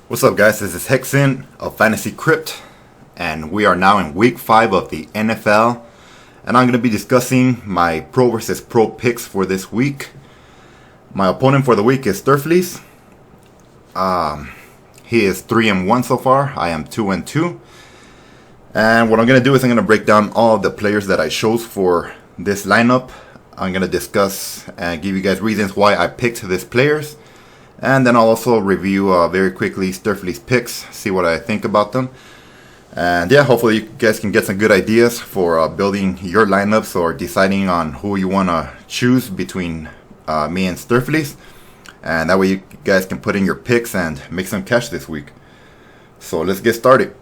What's up, guys? This is Hexen of Fantasy Crypt, and we are now in week 5 of the NFL. And I'm going to be discussing my pro versus pro picks for this week. My opponent for the week is Sturfleece. He is 3-1 so far. I am 2-2. And what I'm going to do is I'm going to break down all of the players that I chose for this lineup. I'm going to discuss and give you guys reasons why I picked these players. And then I'll also review very quickly Sturfleece's picks, see what I think about them. And yeah, hopefully you guys can get some good ideas for building your lineups or deciding on who you want to choose between me and Sturfleece. And that way you guys can put in your picks and make some cash this week. So let's get started.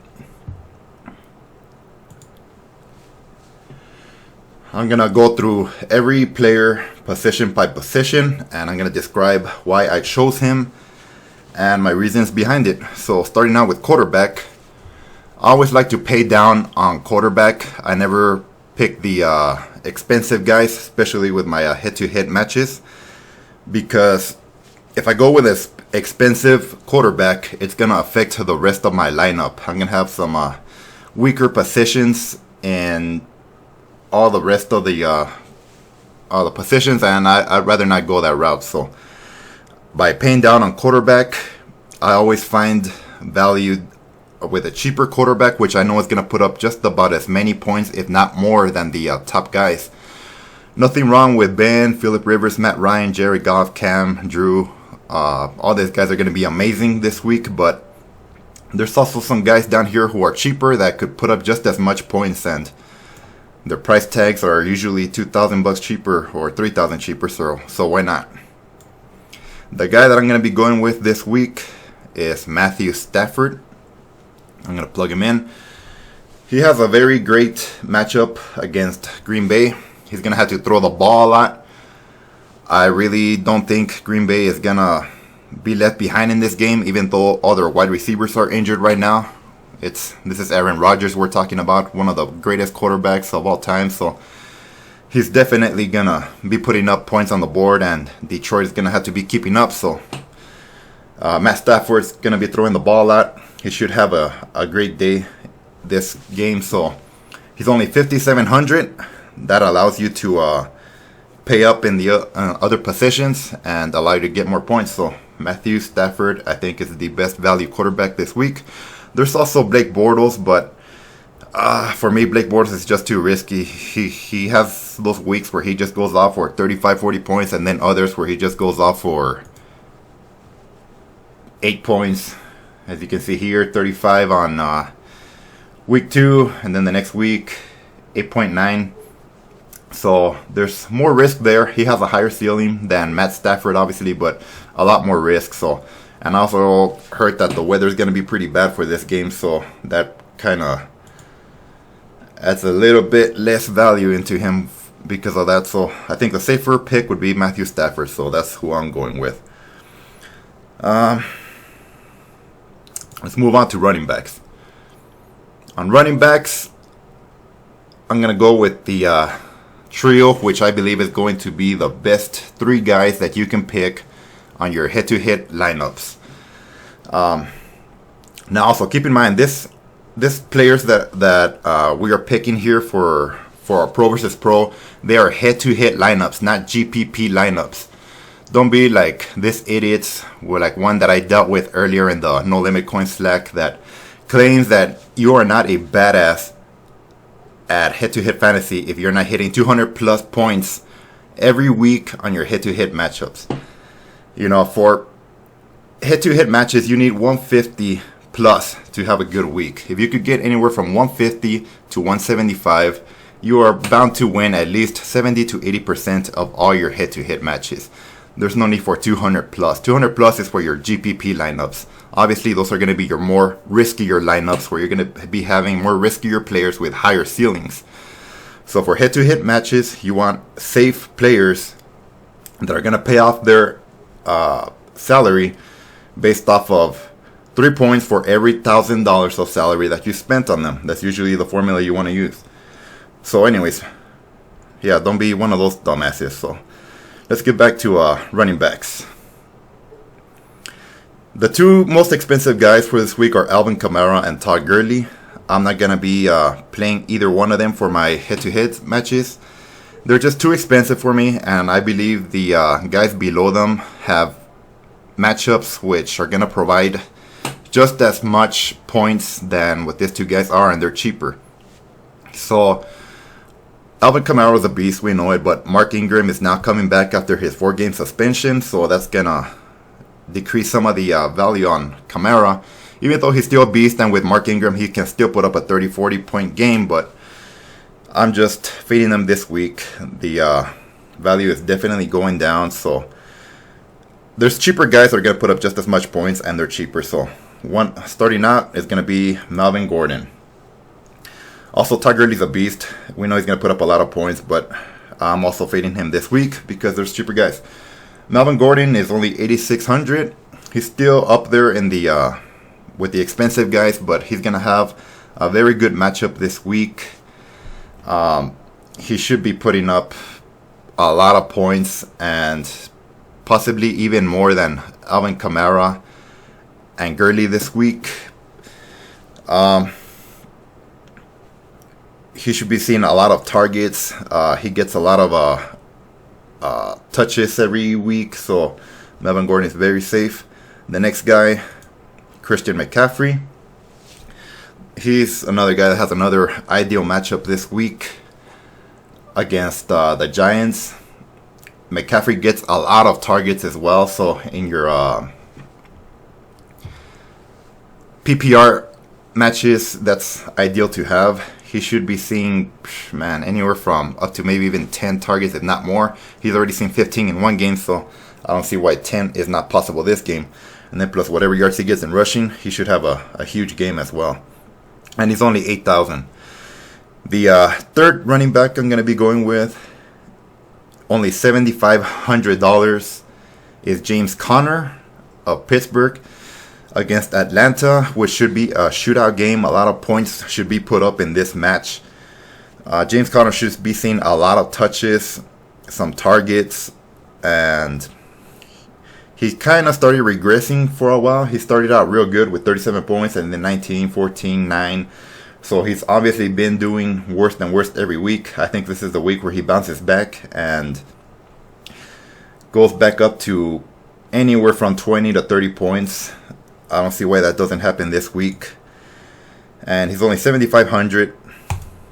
I'm going to go through every player position by position, and I'm going to describe why I chose him and my reasons behind it. So starting out with quarterback, I always like to pay down on quarterback. I never pick the expensive guys, especially with my head-to-head matches, because if I go with an expensive quarterback, it's going to affect the rest of my lineup. I'm going to have some weaker positions and all the rest of the positions, and I'd rather not go that route. So by paying down on quarterback, I always find value with a cheaper quarterback, which I know is going to put up just about as many points, if not more, than the top guys. Nothing wrong with Ben, Phillip Rivers, Matt Ryan, Jerry Goff, Cam, Drew. All these guys are going to be amazing this week, but there's also some guys down here who are cheaper that could put up just as much points, and their price tags are usually $2,000 cheaper or $3,000 cheaper, so why not? The guy that I'm going to be going with this week is Matthew Stafford. I'm going to plug him in. He has a very great matchup against Green Bay. He's going to have to throw the ball a lot. I really don't think Green Bay is going to be left behind in this game, even though all their wide receivers are injured right now. This is Aaron Rodgers we're talking about, one of the greatest quarterbacks of all time. So he's definitely going to be putting up points on the board, and Detroit is going to have to be keeping up. So Matt Stafford's going to be throwing the ball a lot. He should have a great day this game. So he's only 5,700. That allows you to pay up in the other positions and allow you to get more points. So Matthew Stafford, I think, is the best value quarterback this week. There's also Blake Bortles, but for me, Blake Bortles is just too risky. He has those weeks where he just goes off for 35, 40 points, and then others where he just goes off for 8 points. As you can see here, 35 on week 2, and then the next week, 8.9. So there's more risk there. He has a higher ceiling than Matt Stafford, obviously, but a lot more risk. And I also heard that the weather is going to be pretty bad for this game, so that kind of adds a little bit less value into him because of that. So I think the safer pick would be Matthew Stafford, so that's who I'm going with. Let's move on to running backs. On running backs, I'm going to go with the trio, which I believe is going to be the best 3 guys that you can pick on your head-to-head lineups. Now, also keep in mind this players that we are picking here for our pro versus pro, they are head-to-head lineups, not GPP lineups. Don't be like this idiots, like one that I dealt with earlier in the No Limit Coin Slack that claims that you are not a badass at head-to-head fantasy if you're not hitting 200 plus points every week on your head-to-head matchups. You know, for head-to-head matches, you need 150 plus to have a good week. If you could get anywhere from 150 to 175, you are bound to win at least 70 to 80% of all your head-to-head matches. There's no need for 200 plus. 200 plus is for your GPP lineups. Obviously, those are going to be your more riskier lineups where you're going to be having more riskier players with higher ceilings. So for head-to-head matches, you want safe players that are going to pay off their salary based off of 3 points for every $1,000 of salary that you spent on them. That's usually the formula you want to use. So anyways, yeah, don't be one of those dumbasses. So let's get back to running backs. The two most expensive guys for this week are Alvin Kamara and Todd Gurley. I'm not going to be playing either one of them for my head-to-head matches. They're just too expensive for me, and I believe the guys below them have matchups which are going to provide just as much points than what these two guys are, and they're cheaper. So Alvin Kamara is a beast, we know it, but Mark Ingram is now coming back after his 4-game suspension, so that's going to decrease some of the value on Kamara. Even though he's still a beast, and with Mark Ingram, he can still put up a 30-40 point game, but I'm just fading them this week. The value is definitely going down, so there's cheaper guys that are going to put up just as much points, and they're cheaper. So one starting out is going to be Melvin Gordon. Also, Todd Gurley's a beast. We know he's going to put up a lot of points, but I'm also fading him this week because there's cheaper guys. Melvin Gordon is only 8,600. He's still up there in the with the expensive guys, but he's going to have a very good matchup this week. He should be putting up a lot of points, and possibly even more than Alvin Kamara and Gurley this week. He should be seeing a lot of targets. He gets a lot of touches every week, so Melvin Gordon is very safe. The next guy, Christian McCaffrey. He's another guy that has another ideal matchup this week against the Giants. McCaffrey gets a lot of targets as well, so in your PPR matches, that's ideal to have. He should be seeing, anywhere from up to maybe even 10 targets, if not more. He's already seen 15 in one game, so I don't see why 10 is not possible this game. And then plus whatever yards he gets in rushing, he should have a huge game as well. And he's only 8,000. The third running back I'm going to be going with, only $7,500, is James Conner of Pittsburgh against Atlanta, which should be a shootout game. A lot of points should be put up in this match. James Conner should be seeing a lot of touches, some targets, and he kind of started regressing for a while. He started out real good with 37 points, and then 19, 14, 9. So he's obviously been doing worse than worse every week. I think this is the week where he bounces back and goes back up to anywhere from 20 to 30 points. I don't see why that doesn't happen this week. And he's only 7,500.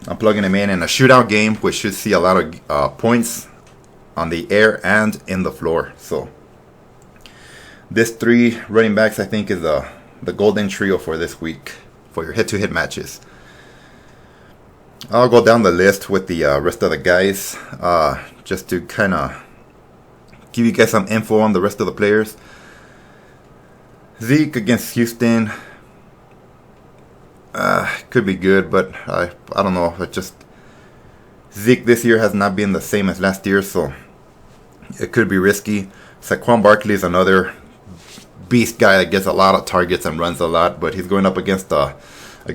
I'm plugging him in a shootout game, which should see a lot of points on the air and in the floor. So this 3 running backs, I think, is the golden trio for this week for your head-to-head matches. I'll go down the list with the rest of the guys just to kind of give you guys some info on the rest of the players. Zeke against Houston could be good, but I don't know. It just Zeke this year has not been the same as last year, so it could be risky. Saquon Barkley is another beast guy that gets a lot of targets and runs a lot, but he's going up against a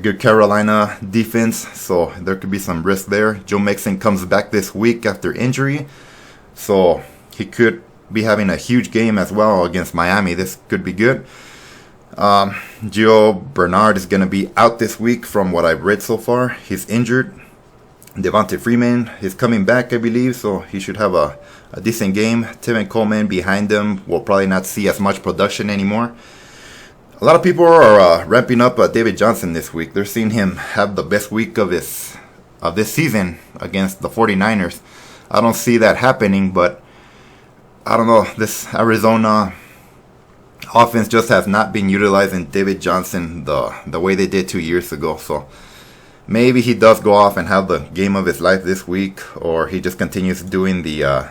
good Carolina defense, so there could be some risk there. Joe Mixon comes back this week after injury, so he could be having a huge game as well against Miami. This could be good. Gio Bernard is going to be out this week from what I've read so far. He's injured. Devontae Freeman is coming back, I believe, so he should have a decent game. Tevin Coleman behind him will probably not see as much production anymore. A lot of people are ramping up David Johnson this week. They're seeing him have the best week of this season against the 49ers. I don't see that happening, but I don't know. This Arizona offense just has not been utilizing David Johnson the way they did 2 years ago. So maybe he does go off and have the game of his life this week, or he just continues doing the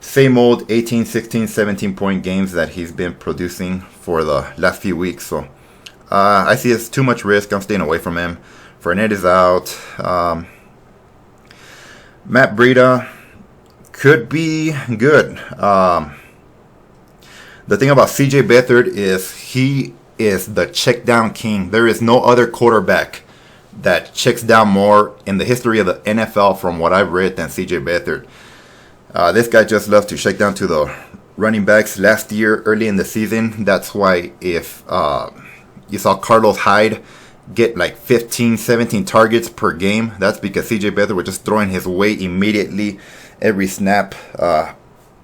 same old 18, 16, 17 point games that he's been producing for the last few weeks. So I see it's too much risk. I'm staying away from him. Fournette is out. Matt Breida could be good. The thing about CJ Beathard is he is the check down king. There is no other quarterback that checks down more in the history of the NFL from what I've read than CJ Beathard. This guy just loves to check down to the running backs last year early in the season. That's why if you saw Carlos Hyde get like 15, 17 targets per game, that's because CJ Beathard was just throwing his way immediately every snap,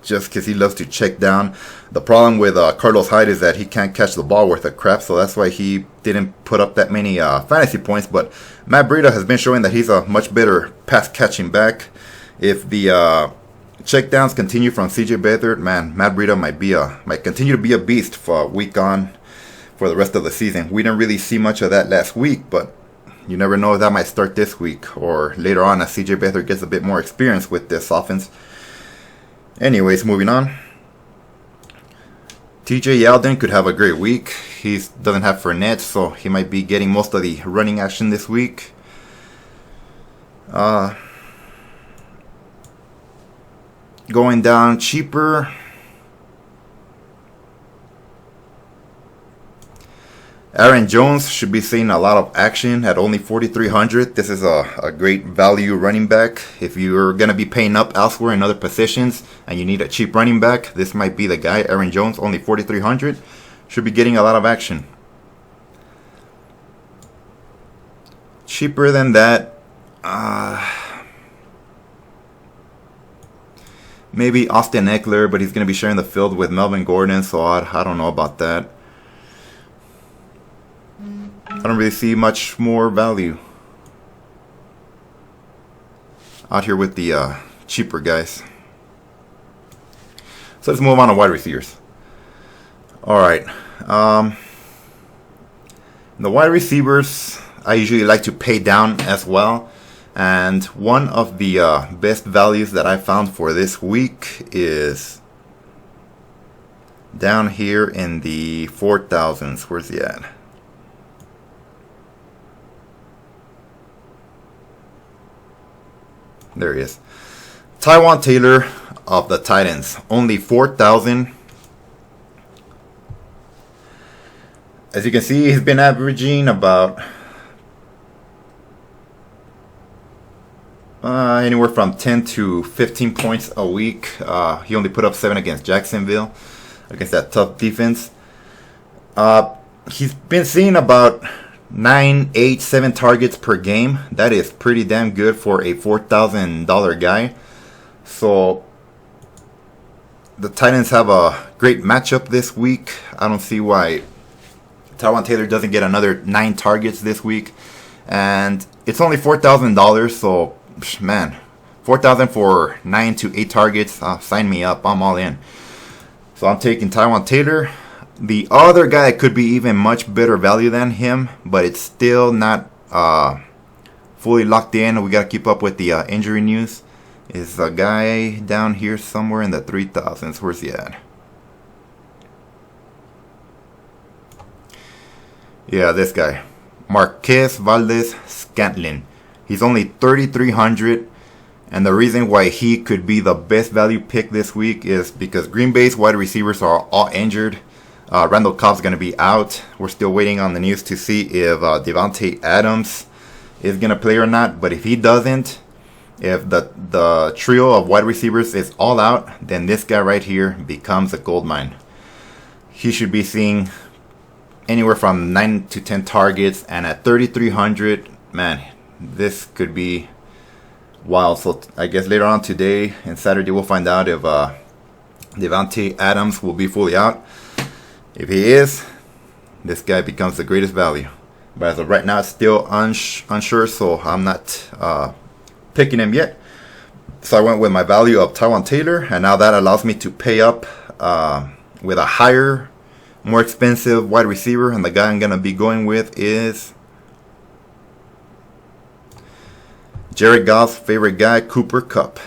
just because he loves to check down. The problem with Carlos Hyde is that he can't catch the ball worth a crap, so that's why he didn't put up that many fantasy points. But Matt Breida has been showing that he's a much better pass catching back. If the checkdowns continue from CJ Beathard, man, Matt Breida might continue to be a beast for week on for the rest of the season. We didn't really see much of that last week, but you never know if that might start this week or later on as CJ Beathard gets a bit more experience with this offense. Anyways, moving on. TJ Yeldon could have a great week. He doesn't have Fournette, so he might be getting most of the running action this week. Going down cheaper. Aaron Jones should be seeing a lot of action at only 4,300. This is a great value running back. If you're going to be paying up elsewhere in other positions and you need a cheap running back, this might be the guy. Aaron Jones, only 4,300. Should be getting a lot of action. Cheaper than that, maybe Austin Eckler, but he's going to be sharing the field with Melvin Gordon, so I don't know about that. I don't really see much more value out here with the cheaper guys. So let's move on to wide receivers. Alright. The wide receivers, I usually like to pay down as well. And one of the best values that I found for this week is down here in the 4,000s. Where's he at? There he is. Taywan Taylor of the Titans. Only 4,000. As you can see, he's been averaging about anywhere from 10 to 15 points a week. He only put up 7 against Jacksonville, against that tough defense. He's been seeing about 9, 8, 7 targets per game. That is pretty damn good for a $4,000 guy. So the Titans have a great matchup this week. I don't see why Taywan Taylor doesn't get another 9 targets this week. And it's only $4,000, so man, $4,000 for 9 to 8 targets. Sign me up. I'm all in. So I'm taking Taywan Taylor. The other guy could be even much better value than him, but it's still not fully locked in. We got to keep up with the injury news. Is a guy down here somewhere in the 3,000s. Where's he at? Yeah, this guy. Marquez Valdes-Scantling. He's only 3,300. And the reason why he could be the best value pick this week is because Green Bay's wide receivers are all injured. Randall Cobb's going to be out. We're still waiting on the news to see if Devontae Adams is going to play or not. But if he doesn't, if the trio of wide receivers is all out, then this guy right here becomes a gold mine. He should be seeing anywhere from 9 to 10 targets. And at 3,300, man, this could be wild. So I guess later on today and Saturday we'll find out if Devontae Adams will be fully out. If he is, this guy becomes the greatest value. But as of right now, it's still unsure, so I'm not picking him yet. So I went with my value of Taywan Taylor, and now that allows me to pay up with a higher, more expensive wide receiver. And the guy I'm going to be going with is Jared Goff's favorite guy, Cooper Kupp.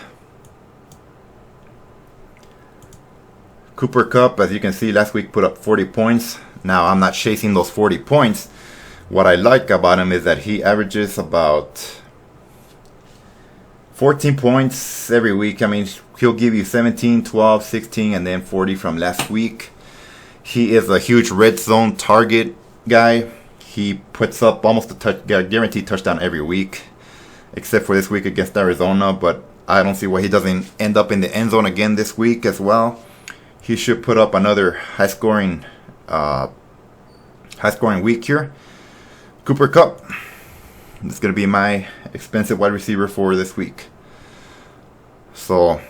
Cooper Kupp, as you can see, last week put up 40 points. Now, I'm not chasing those 40 points. What I like about him is that he averages about 14 points every week. I mean, he'll give you 17, 12, 16, and then 40 from last week. He is a huge red zone target guy. He puts up almost a guaranteed touchdown every week, except for this week against Arizona. But I don't see why he doesn't end up in the end zone again this week as well. he should put up another high scoring week here. Cooper Kupp. This is going to be my expensive wide receiver for this week. So,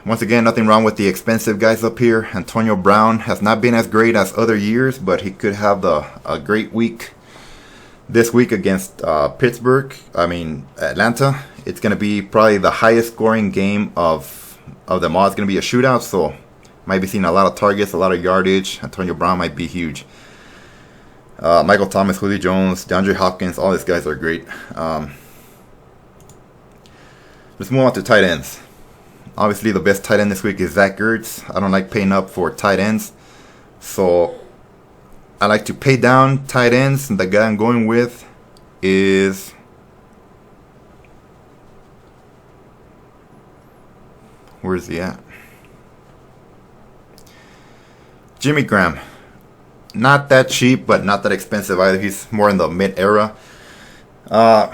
once again, nothing wrong with the expensive guys up here. Antonio Brown has not been as great as other years, but he could have a great week this week against Atlanta. It's going to be probably the highest scoring game of them all. It's going to be a shootout, so might be seeing a lot of targets, a lot of yardage. Antonio Brown might be huge. Michael Thomas, Julio Jones, DeAndre Hopkins, all these guys are great. Let's move on to tight ends. Obviously, the best tight end this week is Zach Ertz. I don't like paying up for tight ends, so I like to pay down tight ends. And the guy I'm going with is where is he at? Jimmy Graham. Not that cheap, but not that expensive either. He's more in the mid-era. The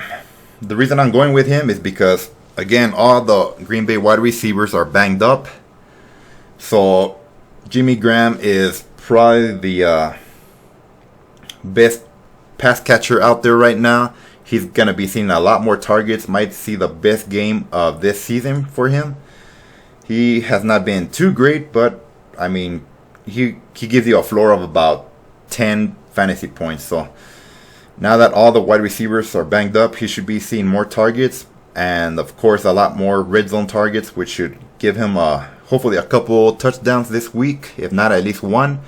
reason I'm going with him is because, again, all the Green Bay wide receivers are banged up. So Jimmy Graham is probably the best pass catcher out there right now. He's going to be seeing a lot more targets. Might see the best game of this season for him. He has not been too great, but, I mean, he gives you a floor of about 10 fantasy points. So now that all the wide receivers are banged up, he should be seeing more targets. And, of course, a lot more red zone targets, which should give him hopefully a couple touchdowns this week, if not at least one.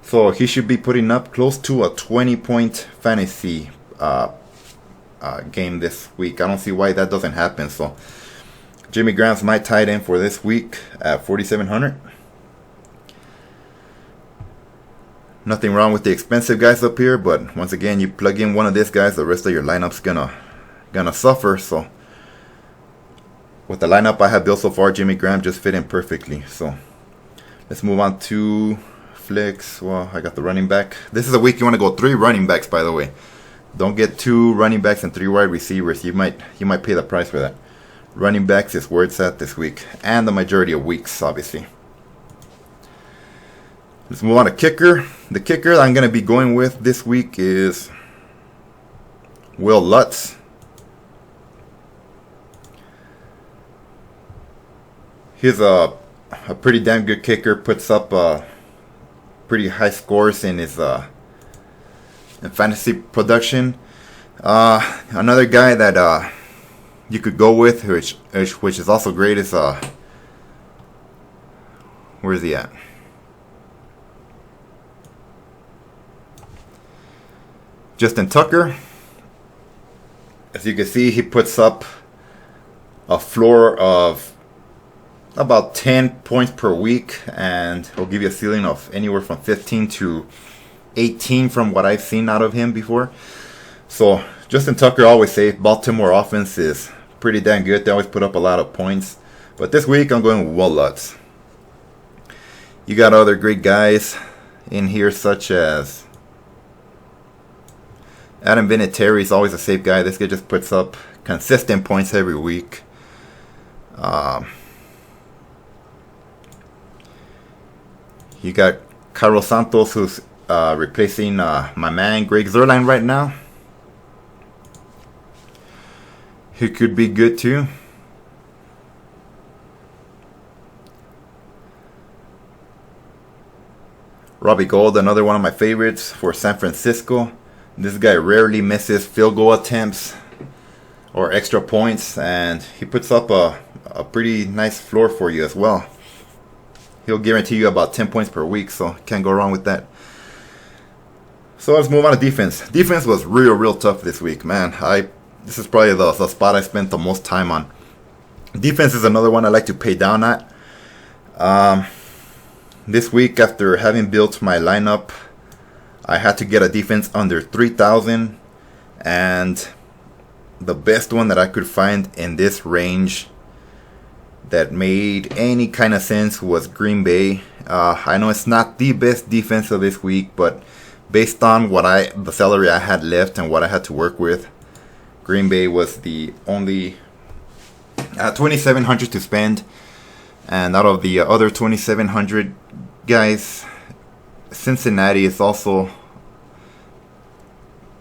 So he should be putting up close to a 20-point fantasy game this week. I don't see why that doesn't happen. So Jimmy Graham's my tight end for this week at 4,700. Nothing wrong with the expensive guys up here, but once again, you plug in one of these guys, the rest of your lineup's gonna suffer. So with the lineup I have built so far, Jimmy Graham just fit in perfectly. So let's move on to flex. Well, I got the running back. This is a week you want to go 3 running backs, by the way. Don't get 2 running backs and 3 wide receivers. You might pay the price for that. Running backs is where it's at this week, and the majority of weeks, obviously. Let's move on to kicker. The kicker I'm going to be going with this week is Will Lutz. He's a pretty damn good kicker. Puts up pretty high scores in his in fantasy production. Another guy that you could go with, which is also great, is where is he at? Justin Tucker. As you can see, he puts up a floor of about 10 points per week, and he'll give you a ceiling of anywhere from 15 to 18 from what I've seen out of him before. So Justin Tucker, always say Baltimore offense is pretty damn good. They always put up a lot of points. But this week I'm going with Will Lutz. You got other great guys in here, such as Adam Vinatieri is always a safe guy. This guy just puts up consistent points every week. You got Carlos Santos, who's replacing my man Greg Zuerlein right now. He could be good too. Robbie Gould, another one of my favorites for San Francisco. This guy rarely misses field goal attempts or extra points, and he puts up a pretty nice floor for you as well. He'll guarantee you about 10 points per week, so can't go wrong with that. So let's move on to defense. Defense was real tough this week, man. This is probably the spot I spent the most time on. Defense is another one I like to pay down at. This week, after having built my lineup, I had to get a defense under 3,000, and the best one that I could find in this range that made any kind of sense was Green Bay. I know it's not the best defense of this week, but based on the salary I had left and what I had to work with, Green Bay was the only 2,700 to spend, And out of the other 2,700 guys, Cincinnati is also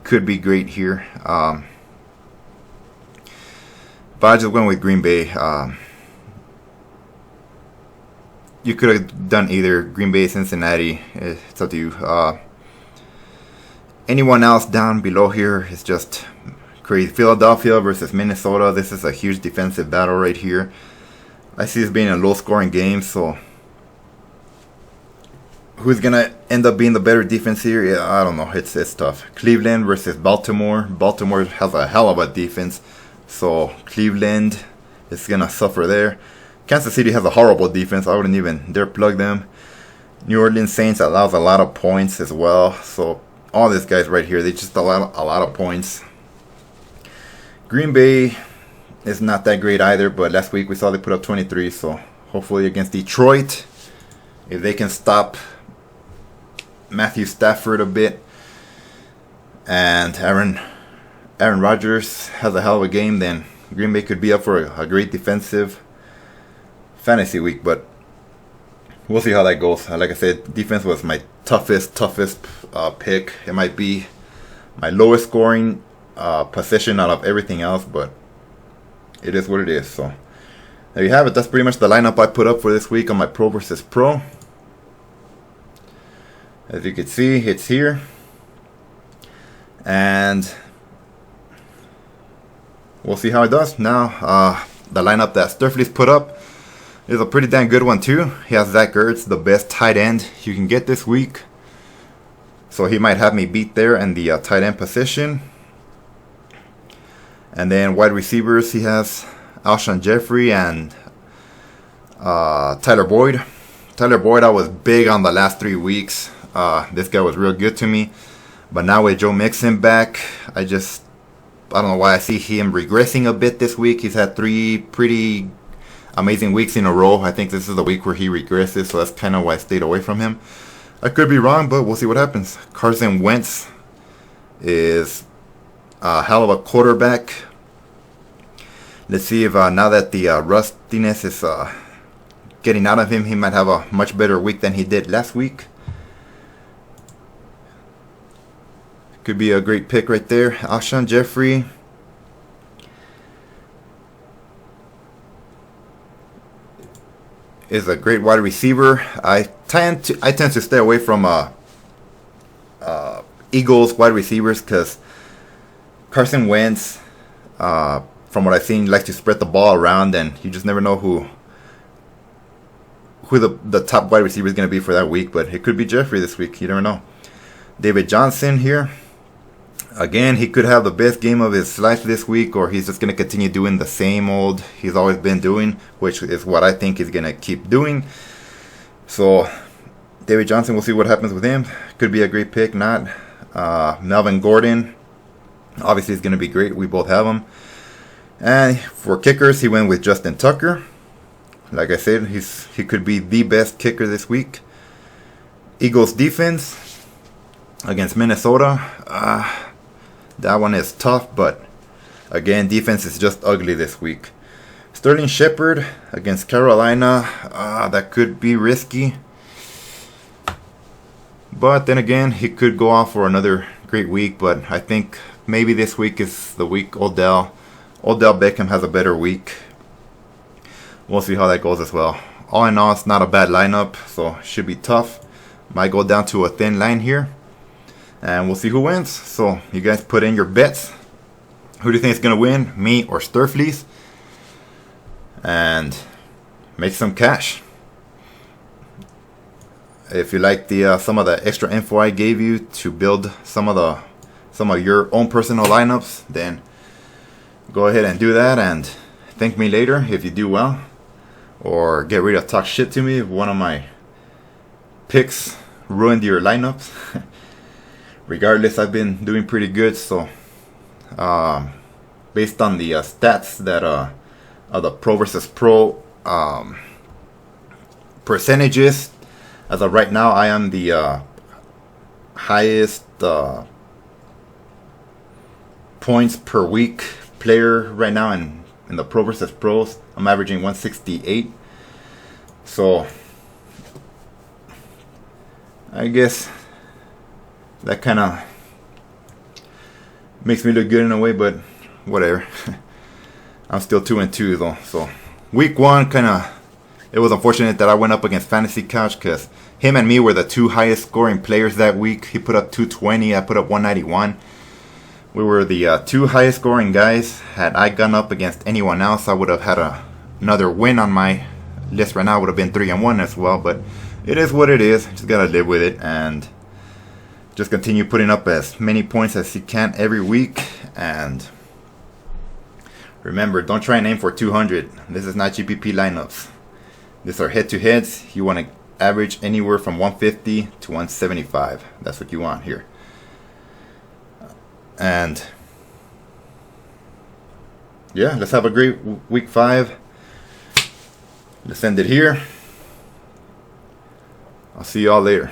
could be great here. But I just went with Green Bay. You could have done either Green Bay, Cincinnati. It's up to you. Anyone else down below here is just crazy. Philadelphia versus Minnesota. This is a huge defensive battle right here. I see this being a low-scoring game, so who's gonna end up being the better defense here? Yeah, I don't know. It's tough. Cleveland versus Baltimore. Baltimore has a hell of a defense, so Cleveland is gonna suffer there. Kansas City has a horrible defense. I wouldn't even dare plug them. New Orleans Saints allows a lot of points as well. So all these guys right here, they just allow a lot of points. Green Bay is not that great either, but last week we saw they put up 23. So hopefully against Detroit, if they can stop Matthew Stafford a bit, and Aaron Rodgers has a hell of a game, then Green Bay could be up for a great defensive fantasy week. But we'll see how that goes. Like I said, defense was my toughest pick. It might be my lowest scoring position out of everything else, but it is what it is. So there you have it. That's pretty much the lineup I put up for this week on my Pro versus Pro. As you can see, it's here. And we'll see how it does. Now, the lineup that Sturfle's put up is a pretty damn good one too. He has Zach Ertz, the best tight end you can get this week. So he might have me beat there in the tight end position. And then wide receivers, he has Alshon Jeffrey and Tyler Boyd. Tyler Boyd, I was big on the last 3 weeks. This guy was real good to me. But now with Joe Mixon back, I don't know why I see him regressing a bit this week. He's had 3 pretty amazing weeks in a row. I think this is the week where he regresses, so that's kind of why I stayed away from him. I could be wrong, but we'll see what happens. Carson Wentz is a hell of a quarterback. Let's see if now that the rustiness is getting out of him, he might have a much better week than he did last week. Could be a great pick right there. Alshon Jeffrey is a great wide receiver. I tend to stay away from Eagles wide receivers because Carson Wentz, from what I've seen, likes to spread the ball around, and you just never know who the top wide receiver is going to be for that week. But it could be Jeffrey this week. You never know. David Johnson here. Again, he could have the best game of his life this week, or he's just going to continue doing the same old he's always been doing, which is what I think he's going to keep doing. So, David Johnson, we'll see what happens with him. Could be a great pick, not. Melvin Gordon, obviously, is going to be great. We both have him. And for kickers, he went with Justin Tucker. Like I said, he could be the best kicker this week. Eagles defense against Minnesota. That one is tough, but again, defense is just ugly this week. Sterling Shepard against Carolina. That could be risky. But then again, he could go off for another great week. But I think maybe this week is the week Odell Beckham has a better week. We'll see how that goes as well. All in all, it's not a bad lineup, so should be tough. Might go down to a thin line here. And we'll see who wins. So you guys put in your bets. Who do you think is going to win? Me or Sturfle's? And make some cash. If you like the some of the extra info I gave you to build some of your own personal lineups, then go ahead and do that and thank me later if you do well. Or get ready to talk shit to me if one of my picks ruined your lineups. Regardless, I've been doing pretty good. So, based on the stats that of the Pro versus Pro percentages, as of right now, I am the highest points per week player right now in the Pro versus Pros. I'm averaging 168. So I guess that kind of makes me look good in a way, but whatever. I'm still 2-2 though. So week 1, it was unfortunate that I went up against Fantasy Couch, because him and me were the 2 highest scoring players that week. He put up 220, I put up 191. We were the 2 highest scoring guys. Had I gone up against anyone else, I would have had another win on my list right now. Would have been 3-1 as well, but it is what it is. Just gotta live with it and just continue putting up as many points as you can every week. And remember, don't try and aim for 200. This is not GPP lineups. These are head-to-heads. You want to average anywhere from 150 to 175. That's what you want here. And yeah, let's have a great week 5. Let's end it here. I'll see y'all later.